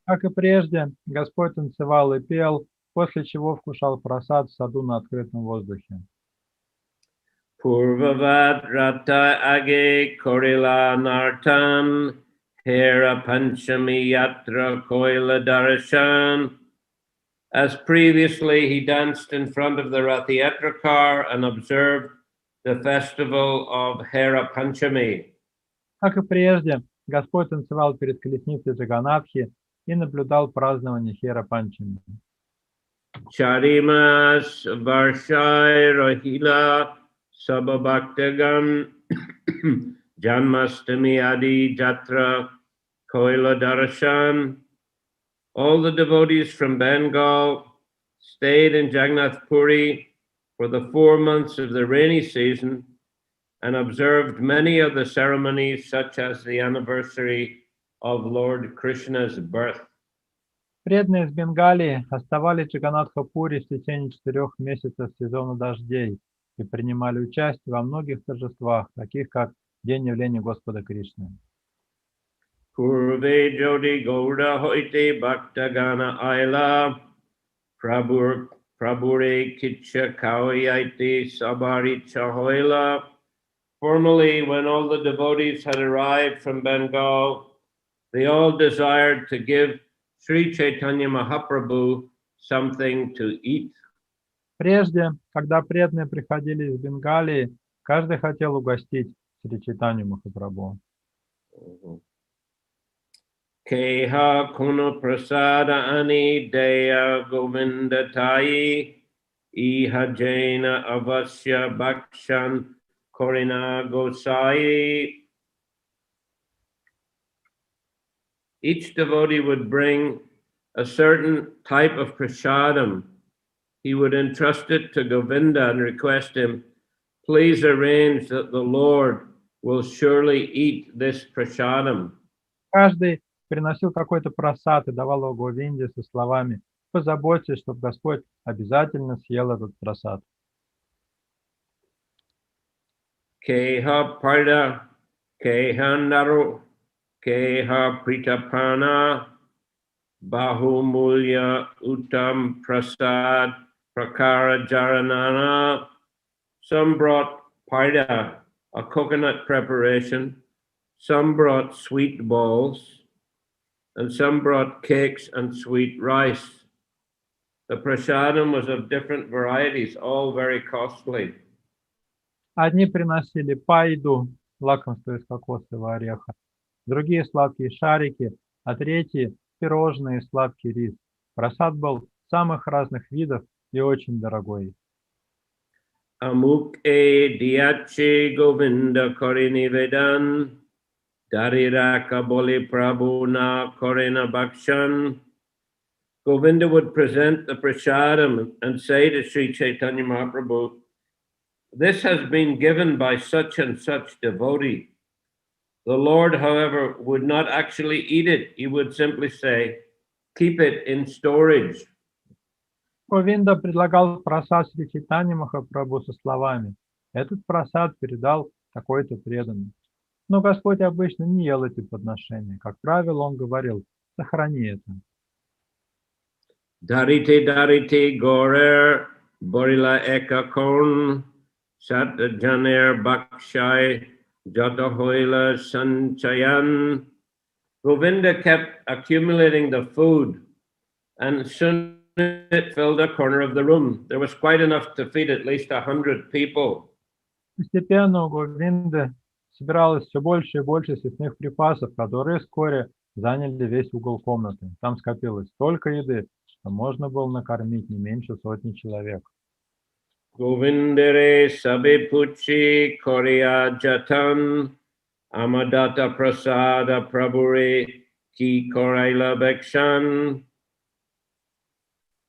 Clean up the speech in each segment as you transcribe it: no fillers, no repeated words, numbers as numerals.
Как и прежде, Господь танцевал и пел, после чего вкушал просад в саду на открытом воздухе. Purvavat rata age korila nartan hera panchami yatra koila darshan. As previously, he danced in front of the Rathayatra car and observed the festival of Hera Panchami. Как и прежде, Господь танцевал перед колесницей Джаганатхи и наблюдал празднование Хера Панчами. Charimas Varshai Rahila Sababhaktagan Janmastami Adi Jatra Koila Darshan. All the devotees from Bengal stayed in Jagannath Puri for the 4 months of the rainy season and observed many of the ceremonies, such as the anniversary of Lord Krishna's birth. Преданные из Бенгалии оставались в Джаганатха-Пури в течение 4 месяцев сезона дождей и принимали участие во многих торжествах, таких как День явления Господа Кришны. Purve Jodi Gouda Hoite Bhaktagana Aila Prabhure Kitcha Kawayaiti Sabari Chahoila. Formerly, when all the devotees had arrived from Bengal, they all desired to give Sri Chaitanya Mahaprabhu something to eat. Прежде, когда преданные приходили из Бенгалии, каждый хотел угостить Шри Чайтанью Махапрабху. Keha Kuna Prasada Ani Deya Govinda Tai Iha Jaina Avasya Bhakshan Korina Gosai. Each devotee would bring a certain type of prasadam. He would entrust it to Govinda and request him, please arrange that the Lord will surely eat this prasadam. Каждый приносил какой-то просад и давал его Говинде со словами «Позаботьтесь, чтобы Господь обязательно съел этот просад». Keha Parda, Keha Naru, Keha Pritapana, Bahumulya Uttam Prasad Prakara Jaranana. Some brought paida, a coconut preparation. Some brought sweet balls, and some brought cakes and sweet rice. The prasadam was of different varieties, all very costly. Одни приносили пайду, лакомство из кокосового ореха, другие сладкие шарики, а третьи пирожные и сладкий рис. Просад был самых разных видов и очень дорогой. Amuk e diache Govinda Korini Vedan, Dariraka Boli Prabhu na Korina Bhakshan. Govinda would present the prasadam and say to Sri Chaitanya Mahaprabhu, this has been given by such and such devotee. The Lord, however, would not actually eat it. He would simply say, keep it in storage. Говинда предлагал просад Шри Чайтаньи Махапрабху со словами «Этот просад передал такой-то преданный». Но Господь обычно не ел эти подношения. Как правило, Он говорил «Сохрани это». Darite darite gorer borila eka korn sat janer bakshai jatahoila sanchayan. Govinda kept accumulating the food, and soon it filled a corner of the room. There was quite enough to feed at least 100 people. Постепенно у Говинды собиралось все больше и больше съестных припасов, которые вскоре заняли весь угол комнаты. Там скопилось столько еды, что можно было накормить не меньше 100 человек. Govindere sabe puchi korea jatan amadata prasada prabhure ki koraila bekshan.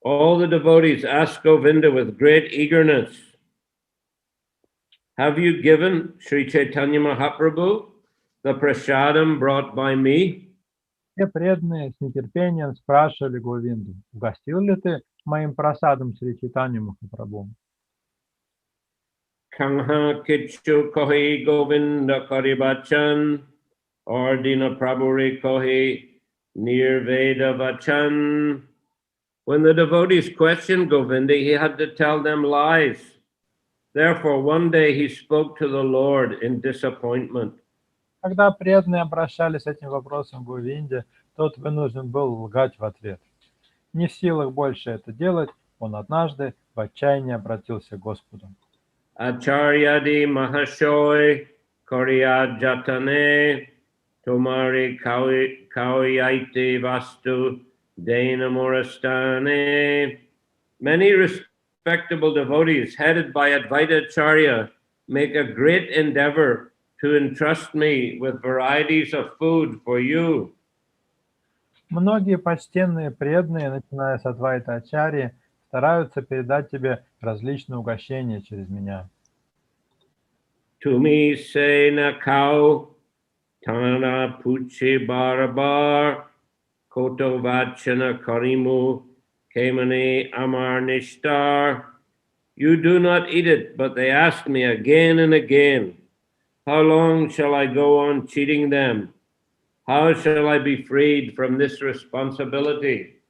All the devotees asked Govinda with great eagerness, have you given Sri Chaitanya Mahaprabhu the prasadam brought by me? Все преданные с нетерпением спрашивали Говинду, угостил ли ты моим просадом Шри Чайтанью Махапрабху? Kangha kichu kohi Govinda karibachan, ordina prabhure kohi nirveda vachan. When the devotees questioned Govinda, he had to tell them lies. Therefore, one day he spoke to the Lord in disappointment. Когда преданные обращались с этим вопросом к Говинде, тот вынужден был лгать в ответ. Не в силах больше это делать, он однажды в отчаянии обратился к Господу. Acharyadi mahashoy korya jatane tomari kauyaite vastu denamorastane. Many respectable devotees headed by Advaita Acharya make a great endeavor to entrust me with varieties of food for you. Многие почтенные преданные, начиная с Адвайта Ачарьи, стараются передать тебе различные угощения через меня. Tumi se na kau tana puche barabar koto vachana karimu kemane amar nishtar. You do not eat it, but they ask me again and again, how long shall I go on cheating them? How shall I be freed from this responsibility?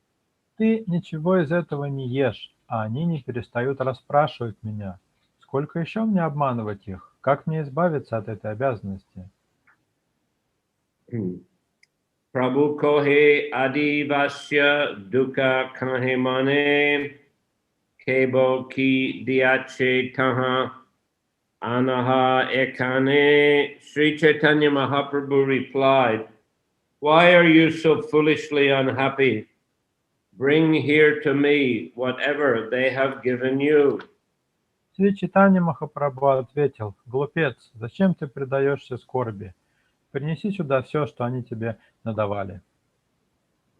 Ты ничего из этого не ешь, а они не перестают расспрашивать меня. Сколько еще мне обманывать их? Как мне избавиться от этой обязанности? Prabhu kohe adivasya dukkha kahe mane kebo ki diache taha anaha ekane. Sri Chaitanya Mahaprabhu replied, why are you so foolishly unhappy? Bring here to me whatever they have given you. Шри Чайтанья Махапрабху ответил: глупец, зачем ты предаешься скорби? Принеси сюда все, что они тебе надавали.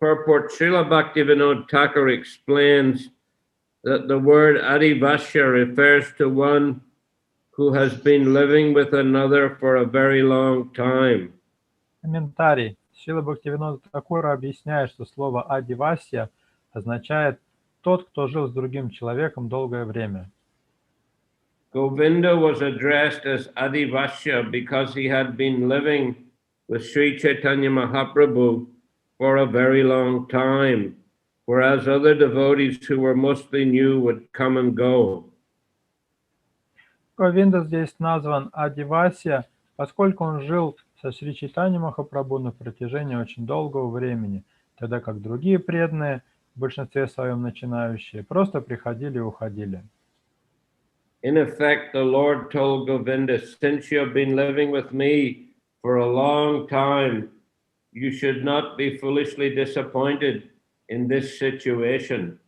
Purport: Srila Bhaktivinoda Thakur explains that the word adivasya refers to one who has been living with another for a very long time. Комментарий. Шрила Бхактивинода Тхакура объясняет, что слово «адивасья» означает «тот, кто жил с другим человеком долгое время». Govinda was addressed as Adivasya because he had been living with Sri Chaitanya Mahaprabhu for a very long time, whereas other devotees who were mostly new would come and go. Говинда здесь назван Адивасья, поскольку он жил со Шри Чайтаньей Махапрабху на протяжении очень долгого времени, тогда как другие преданные, в большинстве своем начинающие, просто приходили и уходили. In effect, the Lord told Govinda, since you have been living with me for a long time, you should not be foolishly disappointed in this situation.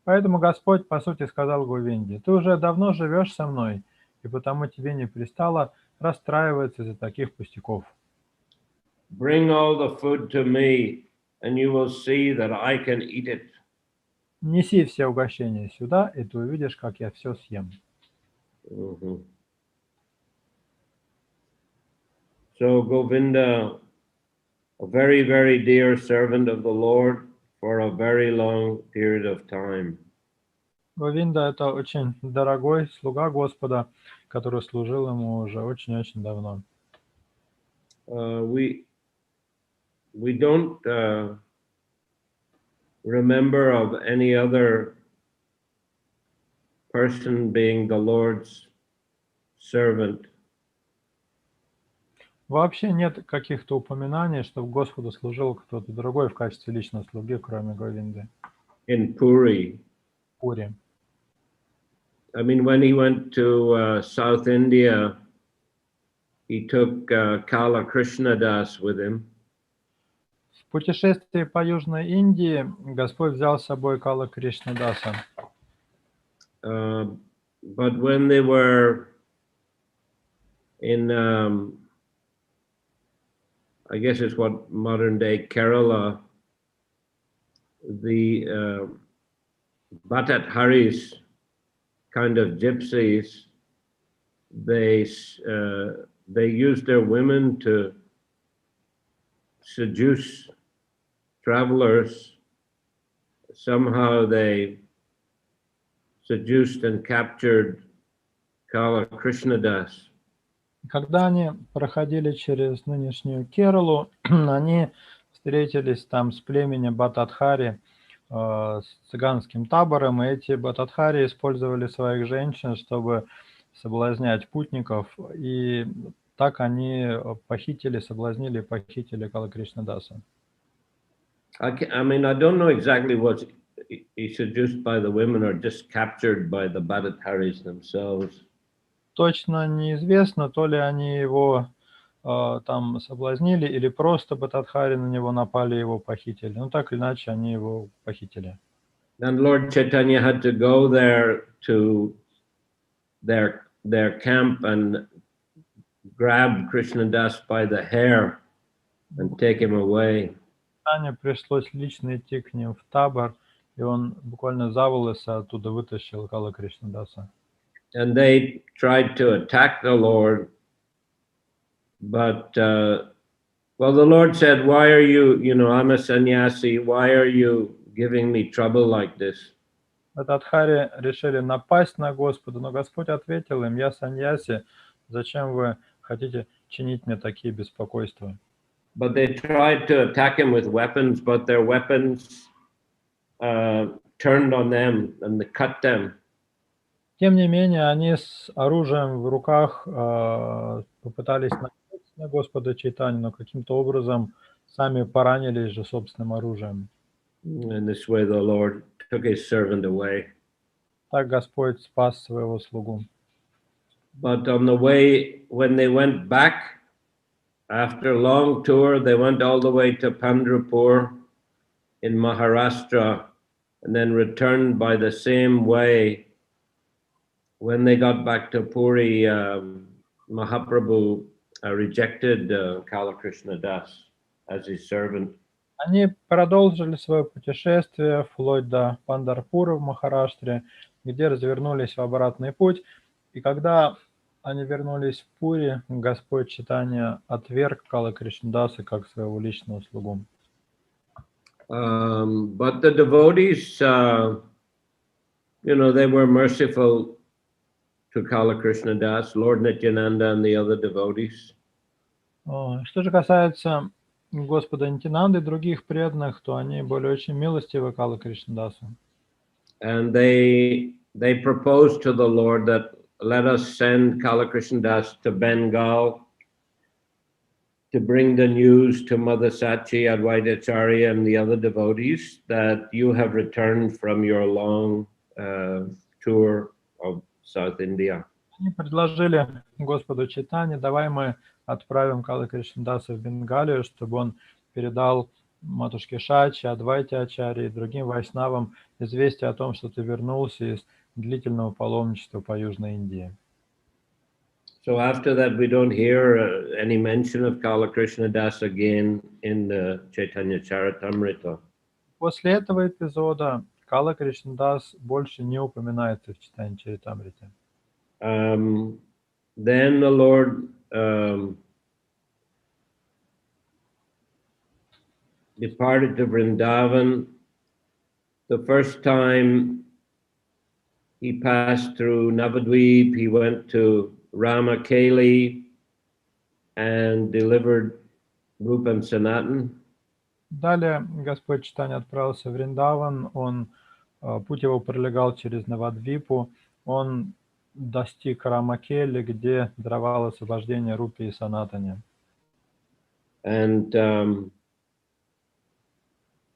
Поэтому Господь, по сути, сказал Говинде: ты уже давно живешь со мной, и потому тебе не пристало расстраиваться из-за таких пустяков. Bring all the food to me, and you will see that I can eat it. Неси все угощения сюда, и ты увидишь, как я все съем. So Govinda, a very, very dear servant of the Lord for a very long period of time. Говинда — это очень дорогой слуга Господа, который служил ему уже очень-очень давно. We don't remember of any other person being the Lord's servant. Вообще нет каких-то упоминаний, что Господу служил кто-то другой в качестве личного слуги, кроме Говинды. In Puri. Пури. I mean, when he went to South India, he took Kala Krishnadas with him. В путешествии по Южной Индии Господь взял с собой Кала Кришнадаса. But when they were in, I guess it's what modern day Kerala, the Bhatat Haris kind of gypsies, they used their women to seduce travelers. Somehow they seduced and captured Kala Krishnadas. Когда они проходили через нынешнюю Кералу, они встретились там с племенем Батадхари, с цыганским табором, и эти Батадхари использовали своих женщин, чтобы соблазнять путников, и так они похитили, соблазнили и похитили Кала Кришнадаса. I mean, I don't know exactly what he seduced by the women or just captured by the Bhattacharys themselves. Точно неизвестно, то ли они его там соблазнили, или просто Батадхари на него напали и его похитили. Ну, так или иначе, они его похитили. And Lord Chaitanya had to go there to their camp and grab Krishnadas by the hair and take him away. Тане пришлось лично идти к ним в табор, и он буквально за волосы оттуда вытащил Кала Кришнадаса. And they tried to attack the Lord, but well, the Lord said, "Why are you? You know, I'm a sannyasi. Why are you giving me trouble like this?" Батадхари решили напасть на Господа, но Господь ответил им: «Я саньяси, зачем вы хотите чинить мне такие беспокойства?» But they tried to attack him with weapons, but their weapons turned on them and they cut them. Тем не менее, они с оружием в руках попытались напасть на Господа Чайтанью, но каким-то образом сами поранились же собственным оружием. In this way, the Lord took his servant away. Так Господь спас своего слугу. But on the way, when they went back, after a long tour, they went all the way to Pandharpur in Maharashtra and then returned by the same way. When they got back to Puri, Mahaprabhu rejected Kala Krishna Das as his servant. Они продолжили свое путешествие вплоть до Пандарпура в Махараштре, где развернулись в обратный путь. И когда они вернулись в Пури, Господь Чайтанья отверг Кала Кришнадаса как своего личного слугу. But the devotees, you know, they were merciful to Kala Krishna Das, Lord Nityananda and the other devotees. Что же касается Господа Нитянанды и других преданных, то они были очень милостивы Кала Кришнадасу. And they proposed to the Lord that let us send Kala Krishna Das to Bengal to bring the news to Mother Sachi, Advaitacharya, and the other devotees that you have returned from your long tour of South India. Они предложили Господу Чайтанье: давай мы отправим Кала Кришнадаса в Бенгалию, чтобы он передал матушке Шачи, Адвайте Ачарье и другим вайшнавам известие о том, что ты вернулся из длительного паломничества по Южной Индии. So after that, we don't hear any mention of Kala Krishna Das again in the Chaitanya Charitamrita. После этого эпизода Кала Кришнадас больше не упоминается в Чайтанья Чаритамрите. Then the Lord departed to Vrindavan. The first time he passed through Navadvip, he went to Ramakeli and delivered Rupa and Sanatan. Далее Господь Чайтанья отправился в Вриндаван, путь его пролегал через Навадвипу, он достиг Рамакели, где даровал освобождение Рупе и Санатане. And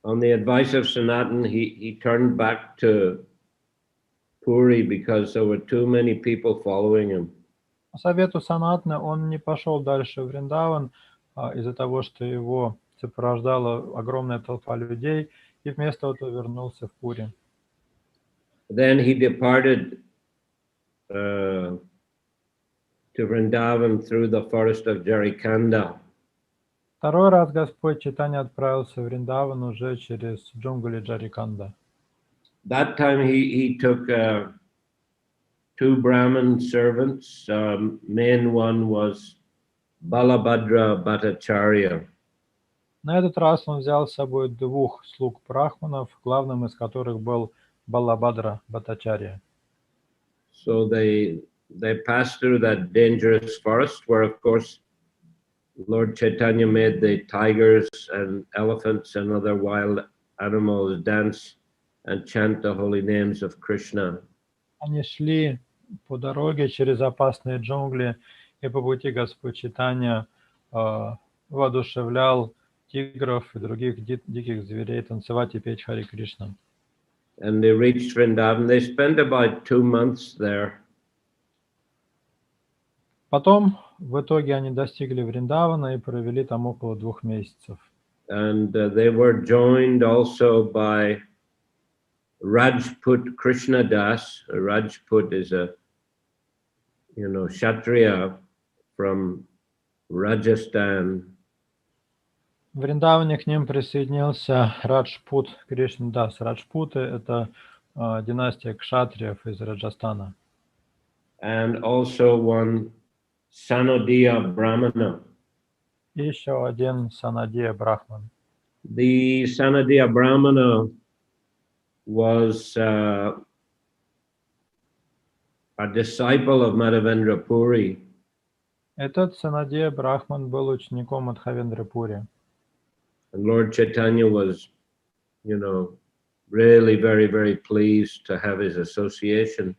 on the advice of Sanatan, he turned back to Puri because there were too many people following him. По совету Санатана он не пошел дальше в Вриндаван из-за того, что его сопровождала огромная толпа людей, и вместо этого вернулся в Пури. Then he departed to Vrindavan through the forest of Jarikanda. Второй раз Господь Чайтанья отправился в Вриндаван уже через джунгли Джариканда. That time he took two Brahmin servants. Main one was Balabhadra Bhattacharya. На этот раз он взял с собой двух слуг брахманов, главным из которых был Балабхадра Бхаттачарья. So they passed through that dangerous forest where, of course, Lord Chaitanya made the tigers and elephants and other wild animals dance and chant the holy names of Krishna. Они шли по дороге через опасные джунгли, и по пути Господь Чайтанья воодушевлял тигров и других диких зверей танцевать и петь Харе Кришна. And they reached Vrindavan. They spent about 2 months there. Потом, в итоге, они достигли Вриндавана и провели там около 2 месяцев. And they were joined also by Rajput Krishna Das. Rajput is a, Kshatriya from Rajasthan. В Вриндаване к ним присоединился Раджпут Кришнадас. Раджпуты – это династия кшатриев из Раджастана. And also one Sanodiya Brahmana. И еще один Санадия Брахман. The Sanodiya Brahmana was a disciple of Madhavendra Puri. Этот Санадия Брахман был учеником Мадхавендры Пури. And Lord Chaitanya was, really very, very pleased to have his association.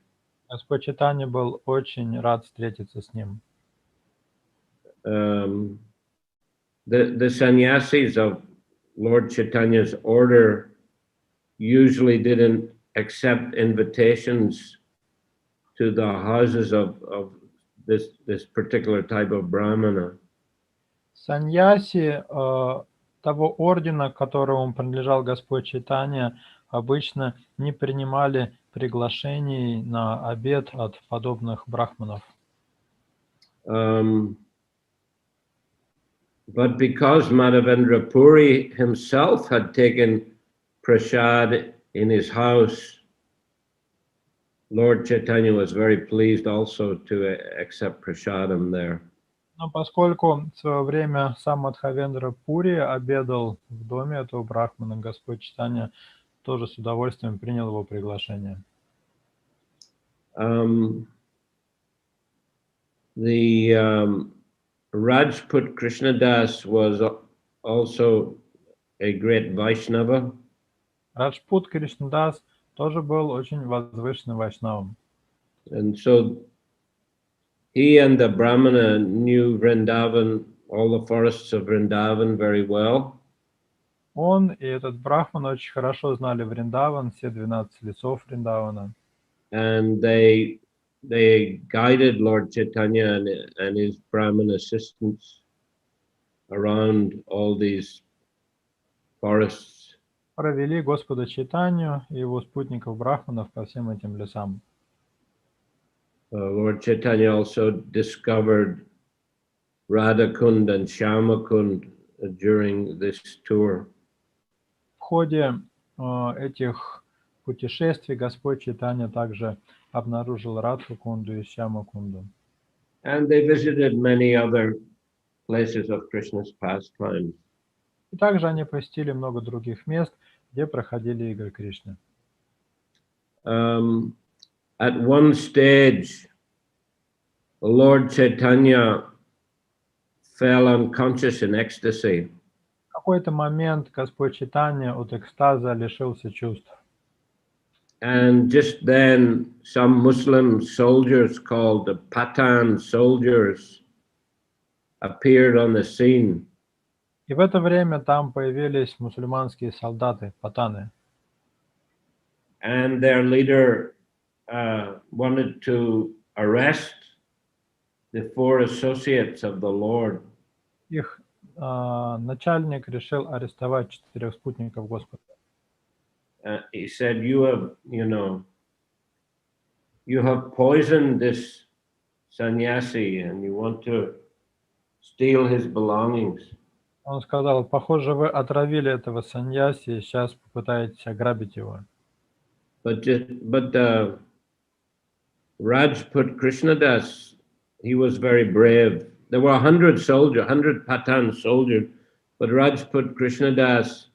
Господь Чайтанья был очень рад встретиться с ним. The sannyasis of Lord Chaitanya's order usually didn't accept invitations to the houses of this particular type of brahmana. Саньяси того ордена, к которому принадлежал Господь Чайтанья, обычно не принимали приглашений на обед от подобных брахманов. But because Madhavendra Puri himself had taken prasad in his house, Lord Chaitanya was very pleased also to accept prasadam there. Но поскольку в свое время сам Мадхавендра Пури обедал в доме этого брахмана, Господь Чайтанья тоже с удовольствием принял его приглашение. Rajput Krishnadas was also a great Vaishnava. Раджпут Кришнадас тоже был очень возвышенным вайшнавом. And so he and the Brahmana knew Vrindavan, all the forests of Vrindavan very well. Он и этот брахман очень хорошо знали Вриндаван, все 12 лесов Вриндавана. And they guided Lord Chaitanya and his Brahmin assistants around all these forests. Провели Господа Чайтанью и его спутников брахманов по всем этим лесам. Lord Chaitanya also discovered Radhakund and Shyamakund during this tour. В ходе этих путешествий Господь Чайтанья также обнаружил Радхакунду и Шьямакунду. And they visited many other places of Krishna's pastimes. И также они посетили много других мест, где проходили игры Кришны. At one stage, Lord Chaitanya fell unconscious in ecstasy. В какой-то момент Господь Чайтанья от экстаза лишился чувств. And just then, some Muslim soldiers called the Pathan soldiers appeared on the scene. И в это время там появились мусульманские солдаты, патаны. And their leader wanted to arrest the 4 associates of the Lord. Их начальник решил арестовать 4 спутников Господа. He said, you have poisoned this sannyasi and you want to steal his belongings. Он сказал: похоже, вы отравили этого саньяси и сейчас попытаетесь ограбить его. But Rajput Krishnadas, he was very brave. There were 100 Pathan soldiers, but Rajput Krishnadas,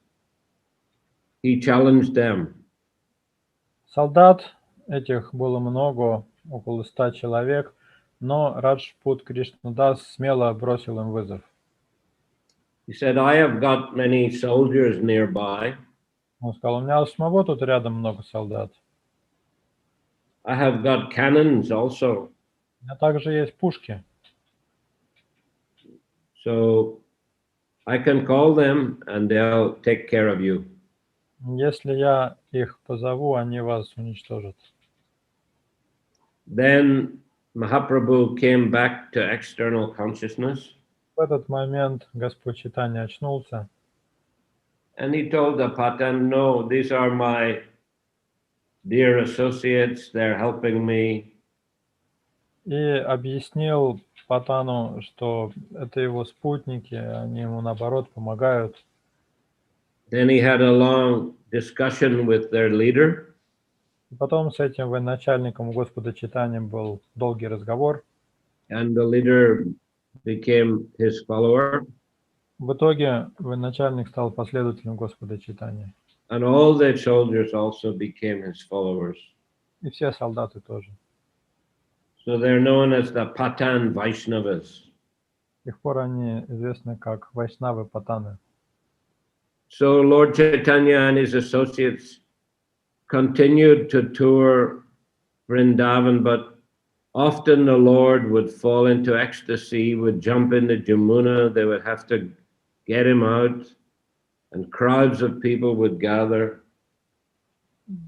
he challenged them. Солдат этих было много, около 100 человек, но Раджпут Кришнадас смело бросил им вызов. He said, I have got many soldiers nearby. Он сказал, у меня у самого тут рядом много солдат. I have got cannons also. У меня также есть пушки. So I can call them and they'll take care of you. Если я их позову, они вас уничтожат. Then Mahaprabhu came back to external consciousness. В этот момент Господь Чайтанья очнулся. And he told the Patan, no, these are my dear associates, they're helping me. И объяснил Патану, что это его спутники, они ему наоборот помогают. Then he had a long discussion with their leader. И потом с этим военачальником Господа Чайтаньи был долгий разговор. And the leader became his follower. В итоге военачальник стал последователем Господа Чайтаньи. And all the soldiers also became his followers. И все солдаты тоже. So they're known as the Patan Vaishnavas. С тех пор они известны как вайшнавы Патаны. So Lord Chaitanya and his associates continued to tour Vrindavan, but often the Lord would fall into ecstasy, would jump into Jamuna, they would have to get him out, and crowds of people would gather.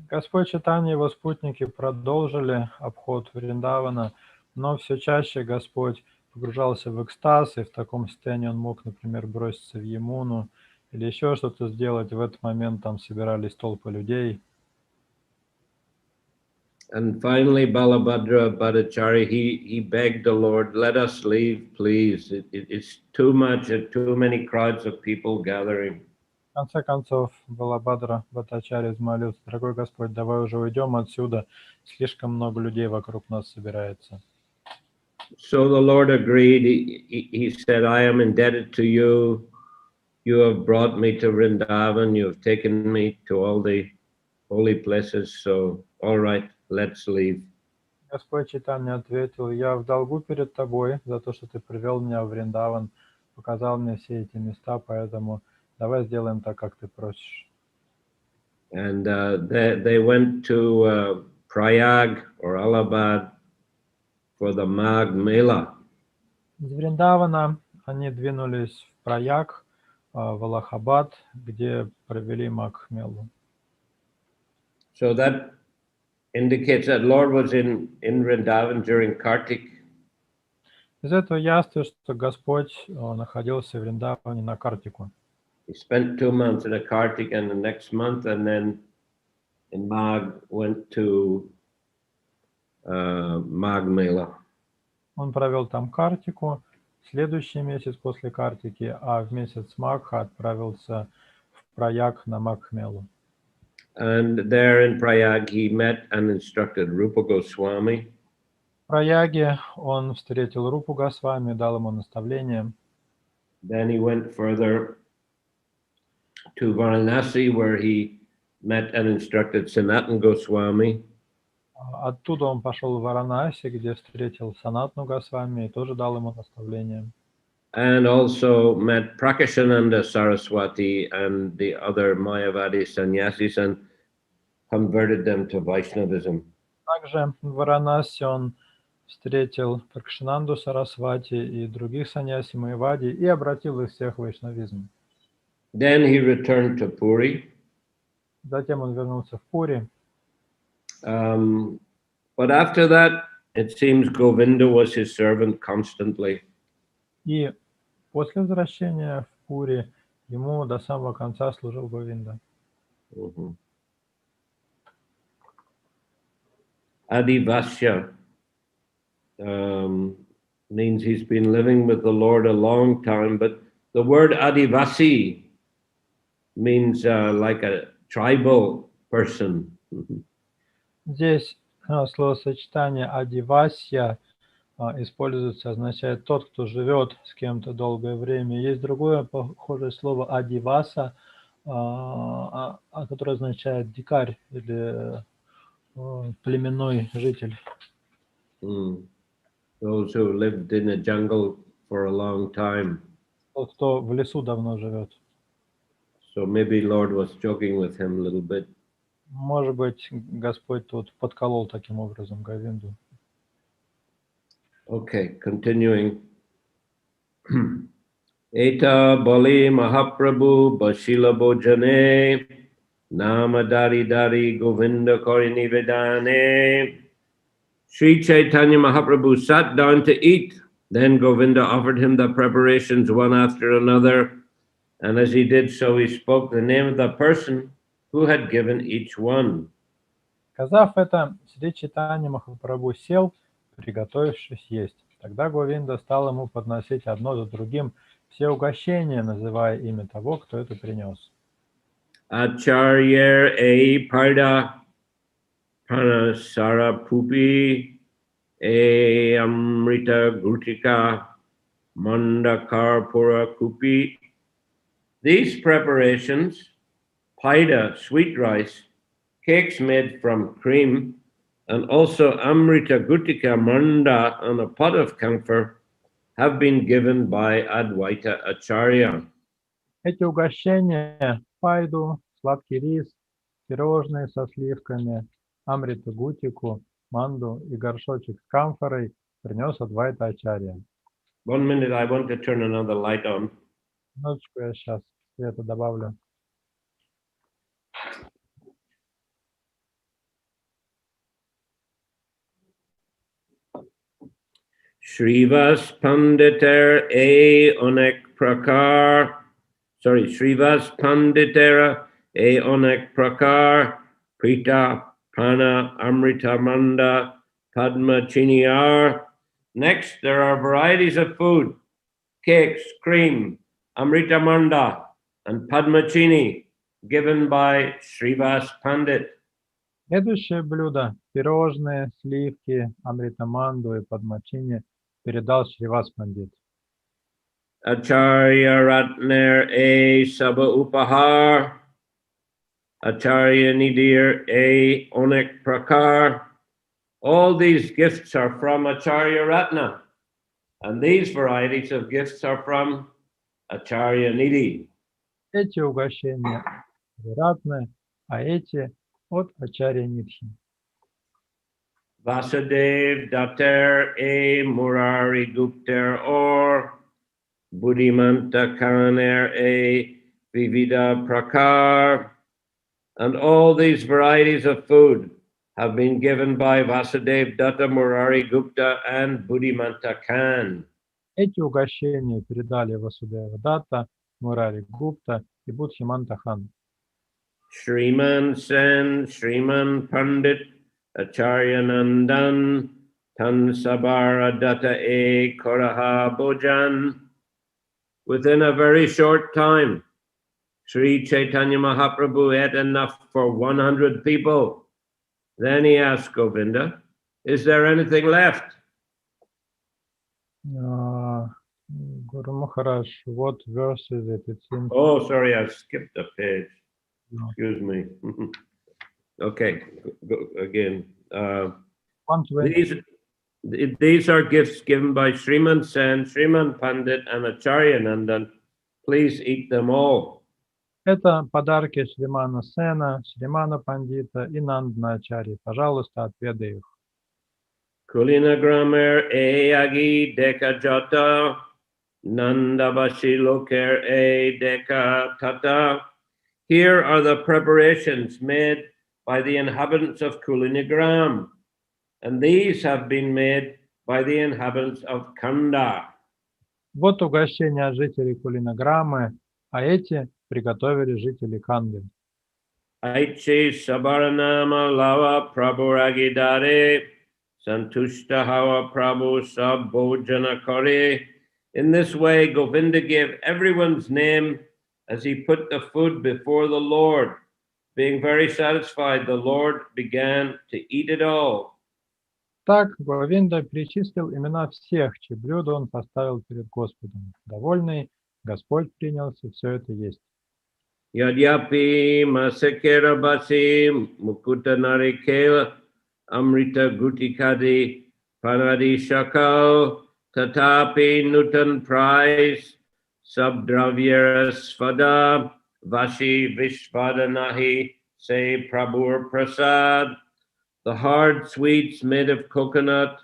Господь Чайтанья и его спутники продолжили обход Вриндавана, но все чаще Господь погружался в экстаз, и в таком состоянии он мог, например, броситься в Ямуну или еще что-то сделать. В этот момент там собирались толпы людей. And finally, Balabhadra Bhattacharya, he begged the Lord, let us leave, please. It's too much, too many crowds of people gathering. В конце концов, Балабхадра Бхаттачарья взмолился: дорогой Господь, давай уже уйдем отсюда, слишком много людей вокруг нас собирается. So the Lord agreed. He said, I am indebted to you. You have brought me to Vrindavan. You have taken me to all the holy places. So, all right, let's leave. Господь Чайтанья ответил: я в долгу перед тобой за то, что ты привел меня в Вриндаван, показал мне все эти места, поэтому давай сделаем так, как ты просишь. And they went to Prayag or Allahabad for the Magh Mela. Из Вриндавана они двинулись в Праяг, в Аллахабад, где провели Магх-мелу. So that indicates that Lord was in Vrindavan during Kartik. Из этого ясно, что Господь находился в Вриндаване на Картику. He spent 2 months in a Kartik and the next month, and then in Magh went to Magh Mela. Он провел там Картику, следующий месяц после Картики, а в месяц Магха отправился в Праяг на Магх-мелу. And there in Prayag, he met and instructed Rupa Goswami. В Праяге он встретил Рупу Госвами, дал ему наставление. Then he went further to Varanasi, where he met and instructed Sanatana Goswami. Оттуда он пошел в Варанаси, где встретил Санатану Госвами и тоже дал ему наставление. And also met Prakashananda Saraswati and the other Mayavadi sannyasis and converted them to Vaishnavism. Также в Варанаси он встретил Пракшинанду Сарасвати и других саньяси Майявади и обратил их всех в вайшнавизм. Then he returned to Puri. Затем он вернулся в Пури. But after that, it seems Govinda was his servant constantly. И после возвращения в Пури ему до самого конца служил Говинда. Adivasya means he's been living with the Lord a long time, but the word Adivasi means like a tribal person. Здесь словосочетание «адивасья» используется, означает «тот, кто живет с кем-то долгое время». Есть другое похожее слово «адиваса», которое означает «дикарь» или «племенной житель». Those who lived in the jungle for a long time. Тот, кто в лесу давно живет. So maybe Lord was joking with him a little bit. Может быть, Господь тут подколол таким образом Говинду. Okay, continuing. Eta Bali Mahaprabhu Bashila Bojane Nama Dari Dari Govinda Korini Vedane. Sri Chaitanya Mahaprabhu sat down to eat. Then Govinda offered him the preparations one after another. And as he did so, he spoke the name of the person who had given each one. Сказав это, Шри Чайтанья Махапрабху сел, приготовившись есть. Тогда Говинда стал ему подносить одно за другим все угощения, называя имя того, кто это принес. Acharya A Parda Panasara Pupi A Amrita Grutika Mandakar Pura Kupi. These preparations, paida, sweet rice, cakes made from cream, and also Amrita Gutika Manda on a pot of camphor, have been given by Advaita Acharya. Эти угощения – пайду, сладкий рис, пирожные со сливками, амриту гутику, манду и горшочек с камфорой принес Адвайта Ачарья. 1 minute, I want to turn another light on. Минуточку, я сейчас света добавлю. Shrivas Panditer A Onek Prakar. Shrivas Panditera A Onek Prakar. Prita Pana Amrita Manda Padma Chiniar. Next, there are varieties of food, cakes, cream, Amrita Manda, and Padma Chini, given by Shrivas Pandit. Следующее блюдо – пирожные, сливки, амритаманду и падмачини передал Шривас Пандит. Acharya Ratner A Saba Upahar. Acharya Nidir A Onek Prakar. All these gifts are from Acharya Ratna, and these varieties of gifts are from Acharya Nidhi. Эти угощения ратные, а эти от Ачарья Нидхи. Vasudev Datter A Murari Gupter or Buddhimanta Kaner A Vivida Prakar. And all these varieties of food have been given by Vasudev Datta, Murari Gupta, and Buddhimanta Khan. Эти угощения передали Васудева Датта, Мурари Гупта и Будхиманта Хан. Shriman Sen, Shriman Pandit, Acharya Nandan, Tan Sabara Datta E Koraha Bojan. Within a very short time, Sri Chaitanya Mahaprabhu ate enough for 100 people. Then he asked Govinda, is there anything left? Guru Maharaj, what verse is it? It seems... Oh, sorry, I skipped a page. No. Excuse me. Okay, go again. 120. These are gifts given by Shriman Sen, Shriman Pandit, and Acharya Nandan. Please eat them all. Это подарки Шримана Сена, Шримана Пандита и Нандана Ачарьи. Пожалуйста, отведай их. Kulina Grammar Agi Deka Jata, Nandavashi Loker E Deka Tata. Here are the preparations made by the inhabitants of Kulinagram, and these have been made by the inhabitants of Kanda. Вот угощения жителей Кулинаграммы, а эти приготовили жители Канды. Aichi Sabaranama Lava Prabhu Ragidare Santushta Hawa Prabhu Sabbojana Kare. In this way, Govinda gave everyone's name as he put the food before the Lord. Being very satisfied, the Lord began to eat it all. Так Говинда перечислил имена всех, чьи блюда он поставил перед Господом. Довольный, Господь принялся все это есть. Yadyapi Masekera Basi Mukuta Narikela Amrita Gutikadi Panadi Shakal Tatapi Nutan Prize Sabdravyera svada vashi vishvadanahi say Prabhur Prasad. The hard sweets made of coconut,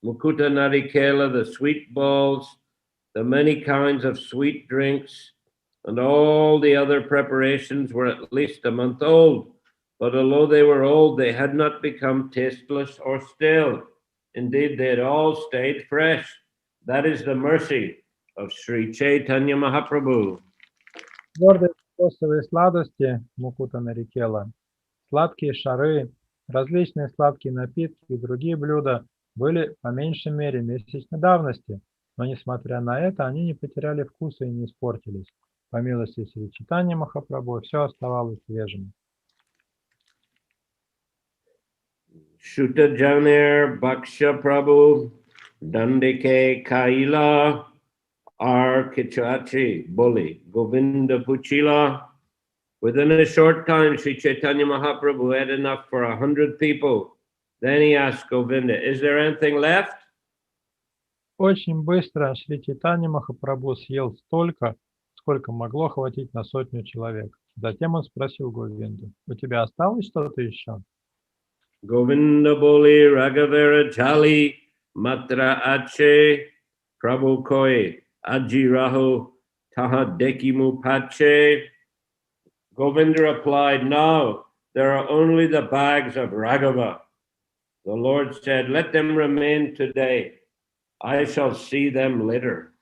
mukuta narikela, the sweet balls, the many kinds of sweet drinks, and all the other preparations were at least a month old. But although they were old, they had not become tasteless or stale. Indeed, they had all stayed fresh. That is the mercy of Sri Chaitanya Mahaprabhu. Твердые кокосовые сладости, мукута нарикела, сладкие шары, различные сладкие напитки и другие блюда были по меньшей мере месячной давности, но несмотря на это, они не потеряли вкуса и не испортились. По милости Сри Чайтаньи Махапрабху все оставалось свежим. Shuta Janer Bhaksha Prabhu Dandike Kaila Ar Kichachi Boli Govinda Puchila. Within a short time, Sri Chaitanya Mahaprabhu had enough for 100 people. Then he asked Govinda, is there anything left? Очень быстро Шри Чайтанья Махапрабху съел столько, сколько могло хватить на 100 человек. Затем он спросил Говинду, у тебя осталось что-то еще? Govinda Boli Raghavera Jali Matra Ache Prabhu Koi Ajiraho Taha Dekimu Pache. Govinda replied, no, there are only the bags of Raghava. The Lord said, let them remain today. I shall see them later.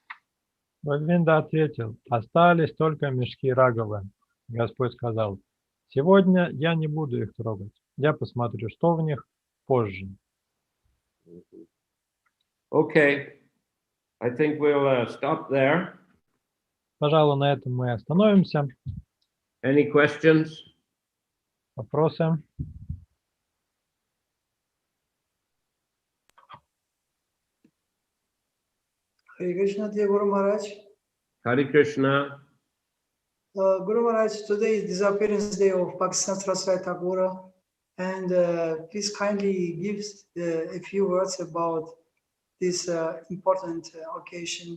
Говинда ответил, остались только мешки Рагавы. Господь сказал, сегодня я не буду их трогать. Я посмотрю, что в них позже. Okay, I think we'll stop there. Пожалуй, на этом мы остановимся. Any questions? Вопросы? Hare Krishna, dear Guru Maharaj. Hare Krishna. Guru Maharaj, today is disappearance day of Pakistan Saraswati Tagore, and please kindly give a few words about this important occasion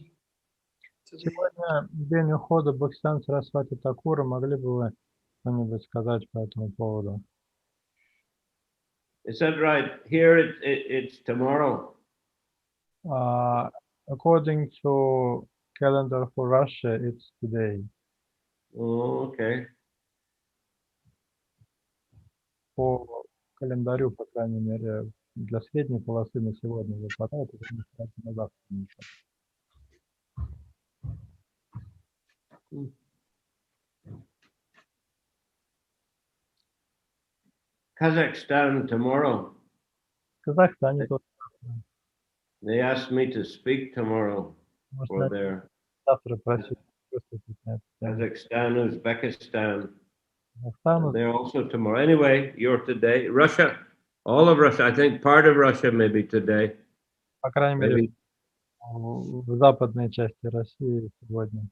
today. Сегодня день ухода Бхактивиданта Сарасвати Такура. Могли бы вы что-нибудь сказать по этому поводу? Is that right? Here it's tomorrow. According to calendar for Russia, it's today. Oh, okay. По календарю, по крайней мере, для средней полосы на сегодня выпадает, это на завтра. Kazakhstan tomorrow. В Казахстане тоже. They asked me to speak tomorrow for their Завтра просить выступить на эту тему. Kazakhstan, Uzbekistan. Казахстан, They're also tomorrow. Anyway, you're today. Russia, all of Russia. I think part of Russia maybe today. по крайней мере, Maybe. в западной части России сегодня.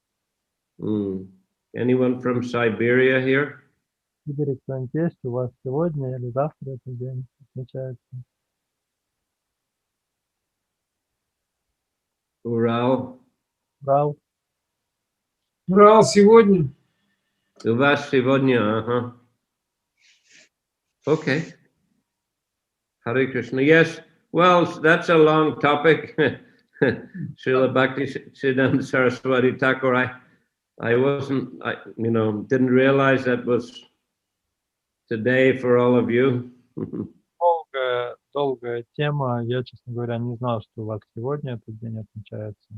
Anyone from Siberia here? В Сибири кто-нибудь есть у вас сегодня или завтра этот день отмечается? Ural. Брал. Брал сегодня. У вас сегодня, ага. Okay. Hare Krishna. Yes. Well, that's a long topic. Srila Bhaktisiddhanta Saraswati Thakur. I wasn't, didn't realize that was today for all of you. Долгая тема. Я, честно говоря, не знал, что у вас сегодня этот день отмечается.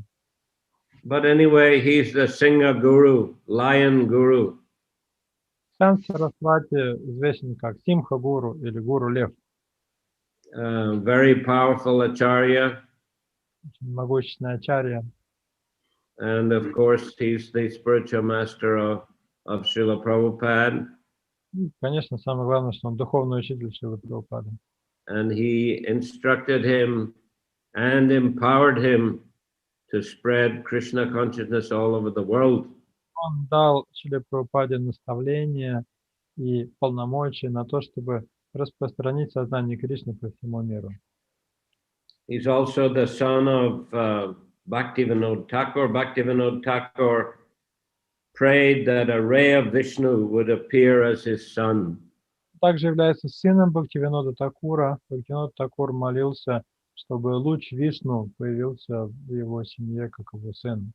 But anyway, he's the Singha Guru, Lion Guru. Сант Сарасвати известен как Симха Гуру или Гуру Лев. Very powerful Acharya. Очень могущественный ачарья. And of course, he's the spiritual master of Шриле Прабхупаде. Конечно, самое главное, что он духовный учитель Шрилы Прабхупады. And he instructed him and empowered him to spread Krishna consciousness all over the world. Он дал Шриле Прабхупаде наставления и полномочия на то, чтобы распространить сознание Кришны по всему миру. He's also the son of Bhaktivinoda Thakur prayed that a ray of Vishnu would appear as his son. Также является сыном Бхактивинода Такура. Бхактивинод Такур молился, чтобы луч Вишну появился в его семье, как его сын.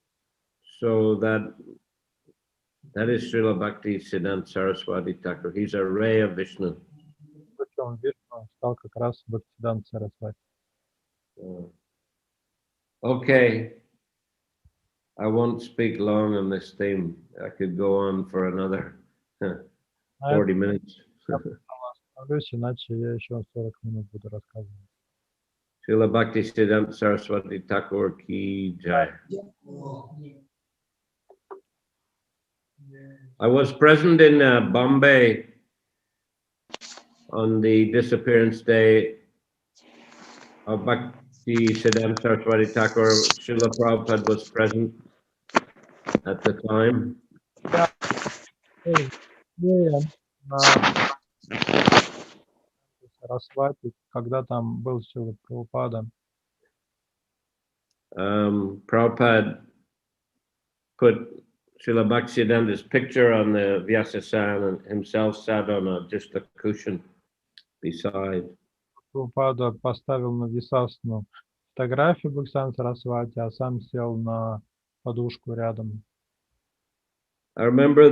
So that is Srila Bhaktisiddhanta Saraswati Thakur. He's a ray of Vishnu. Лучом Вишну стал как раз Бхактивиданта Сарасвати. Okay. I won't speak long on this theme. I could go on for another 40 minutes. Иначе я еще 40 минут буду рассказывать. Srila Bhaktisiddhanta Saraswati Thakur ki jai. I was present in Bombay on the disappearance day of Bhaktisiddhanta Saraswati Thakur. Shrila Prabhupada was present at the time. Сарасвати, когда там был Шрила Прабхупада. Prabhupada put Srila Bhaktisiddhanta's picture on the Vyasasan and himself sat on just a cushion beside. Прабхупада поставил на Висасну фотографию Бхактивиданта Сарасвати, а сам сел на подушку рядом. I remember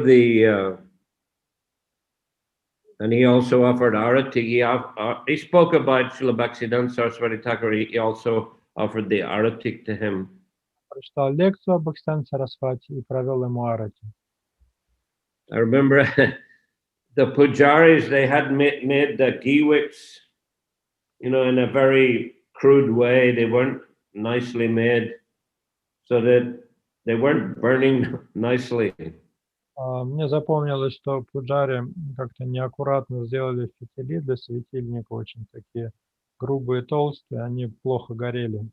and he also offered arati. He spoke about Srila Bhaktisiddhanta Saraswati Thakur. He also offered the arati to him. Прочитал лекцию об Бхактивиданте Сарасвати и провел ему арати. I remember the pujaris, they had made the ghee wicks, in a very crude way. They weren't nicely made, so that they weren't burning nicely. Мне запомнилось, что пуджари как-то неаккуратно сделали фитили для светильника, очень такие грубые, толстые, они плохо горели.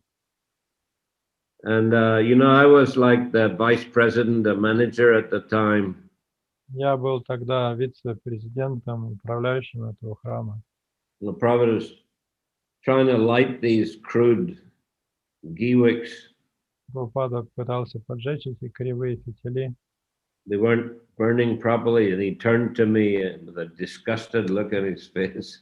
And, I was like the vice president, the manager at the time. Я был тогда вице-президентом, управляющим этого храма. The Prabhupada was trying to light these crude ghee wicks. Прабхупада пытался поджечь эти кривые фитили. They weren't burning properly, and he turned to me with a disgusted look on his face.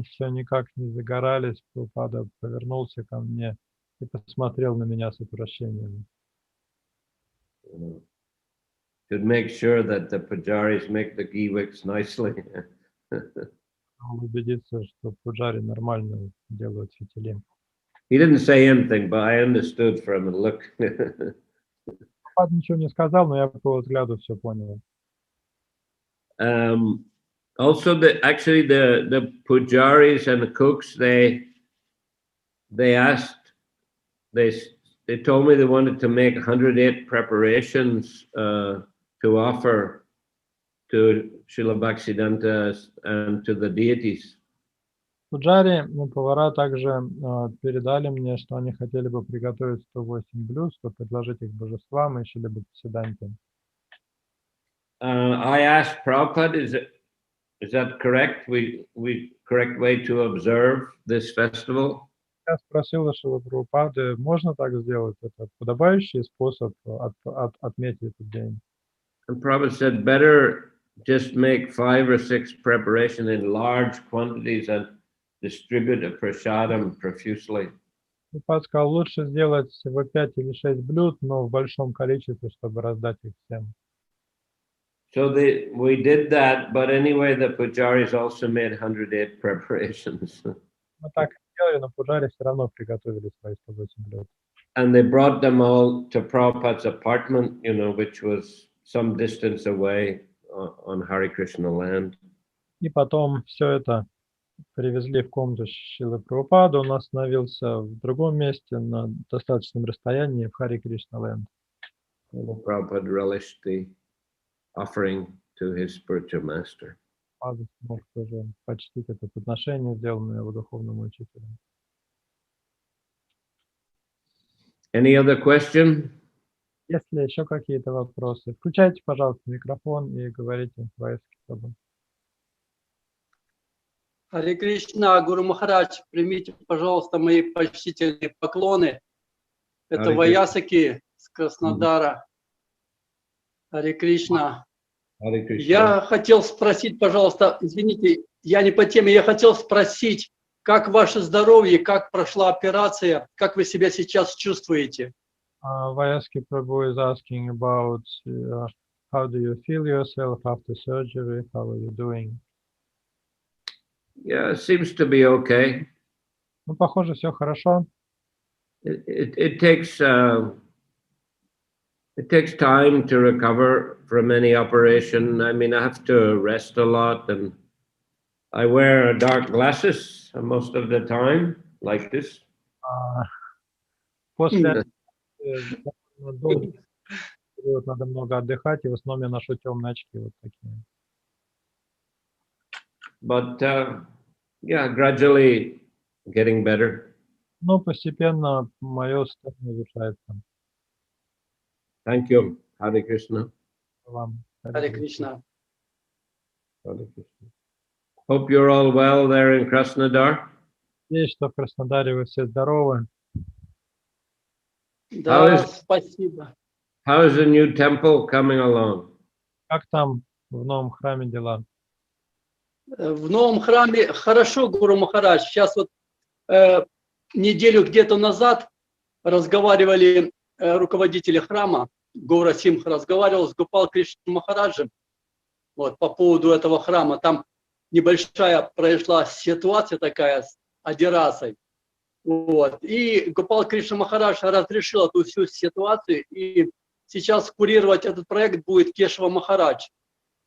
Все никак не загорались. Прабхупада повернулся ко мне и посмотрел на меня с отвращением. Should make sure that the pujaris make the ghee wicks nicely. Убедиться, что пуджари нормально делают фитили. He didn't say anything, but I understood from the look. Прабхупада ничего не сказал, но я по его взгляду все понял. Also, the pujaris and the cooks, they told me they wanted to make 108 preparations to offer to Srila Bhaktisiddhanta and to the deities. Пуджари, повара также передали мне, что они хотели бы приготовить 108 блюд, чтобы предложить их божествам и Шриле Бхактивиданте. I asked Prabhupada, is that correct? Correct way to observe this festival? Я спросил Шрилы Прабхупады, можно так сделать? Это подобающий способ отметить этот день? And Prabhupada said, better just make 5 or 6 preparations in large quantities and distribute a prasadam profusely. Прабхупада сказал, лучше сделать всего 5 или 6 блюд, но в большом количестве, чтобы раздать их всем. So we did that, but anyway, the pujaris also made 108 preparations. Мы так сделали, но пуджари все равно приготовили свои 108 блюд. And they brought them all to Prabhupada's apartment, which was some distance away on Hare Krishna land. И потом все это привезли в комнату Шрилы Прабхупады. Он остановился в другом месте на достаточном расстоянии в Харе Кришна ленд. Prabhupada relished the offering to his spiritual master. Прабхупада смог тоже почтить это подношение, сделанное его духовному учителю. Any other question? Если еще какие-то вопросы, включайте, пожалуйста, микрофон и говорите свои способы. Харе Кришна, Гуру Махарадж, примите, пожалуйста, мои почтительные поклоны. Это Ваясаки с Краснодара. Харе Кришна. Hare Krishna. Я хотел спросить, пожалуйста, извините, я не по теме, я хотел спросить, как ваше здоровье, как прошла операция, как вы себя сейчас чувствуете? Vayaski Prabhu is asking about how do you feel yourself after surgery? How are you doing? Yeah, it seems to be okay. Ну, похоже, все хорошо. It takes time to recover from any operation. I mean, I have to rest a lot, and I wear dark glasses most of the time, like this. После довольно долгий период надо много отдыхать, и в основном я ношу темные очки вот такие. But yeah, gradually getting better. Но постепенно мое состояние улучшается. Thank you, Hare Krishna. Вам. Харе Кришна. Hare Krishna. Hope you're all well there in Krasnodar. Надеюсь, что в Краснодаре вы все здоровы. Да, спасибо. How is the new temple coming along? Как там в новом храме дела? В новом храме хорошо, Гуру Махарадж. Сейчас вот неделю где-то назад разговаривали руководители храма, Гора Симха разговаривал с Гопал Кришной Махараджем вот, по поводу этого храма. Там небольшая произошла ситуация такая с Адирасой. Вот. И Гопал Кришна Махарадж разрешил эту всю ситуацию, и сейчас курировать этот проект будет Кешава Махарадж.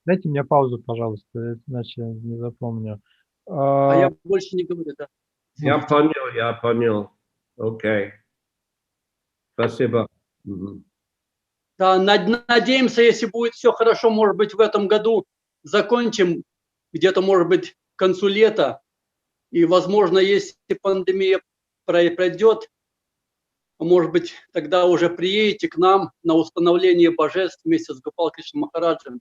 Дайте мне паузу, пожалуйста, иначе не запомню. А я больше не говорю, да. Я понял. Окей. Спасибо. Да, надеемся, если будет все хорошо, может быть, в этом году закончим, где-то, может быть, к концу лета. И, возможно, если пандемия пройдет, может быть, тогда уже приедете к нам на установление божеств вместе с Гопал Кришной Махараджем.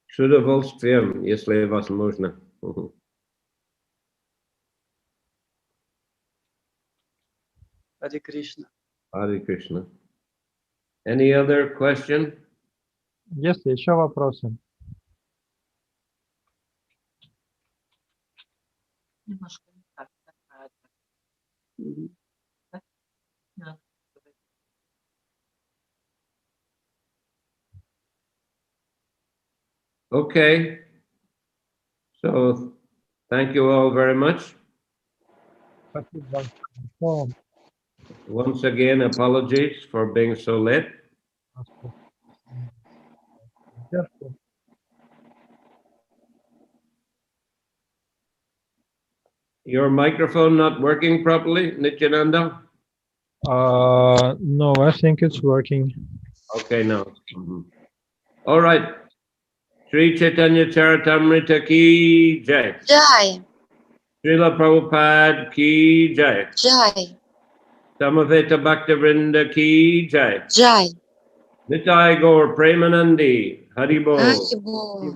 С удовольствием, если возможно. Харе Кришна. Hare Krishna. Any other question? Есть ли еще вопросы? Немножко не так. Да. Okay. So, thank you all very much. Спасибо вам. Once again, apologies for being so late. Your microphone not working properly, Nityananda? No, I think it's working. Okay, now. All right. Sri Chaitanya Charitamrita ki jai. Jai, Srila Prabhupada ki jai. Jai, Samaveta Bhaktivinoda ki jai. Jai. Nitai Gaur Premanandi. Haribol. Haribol.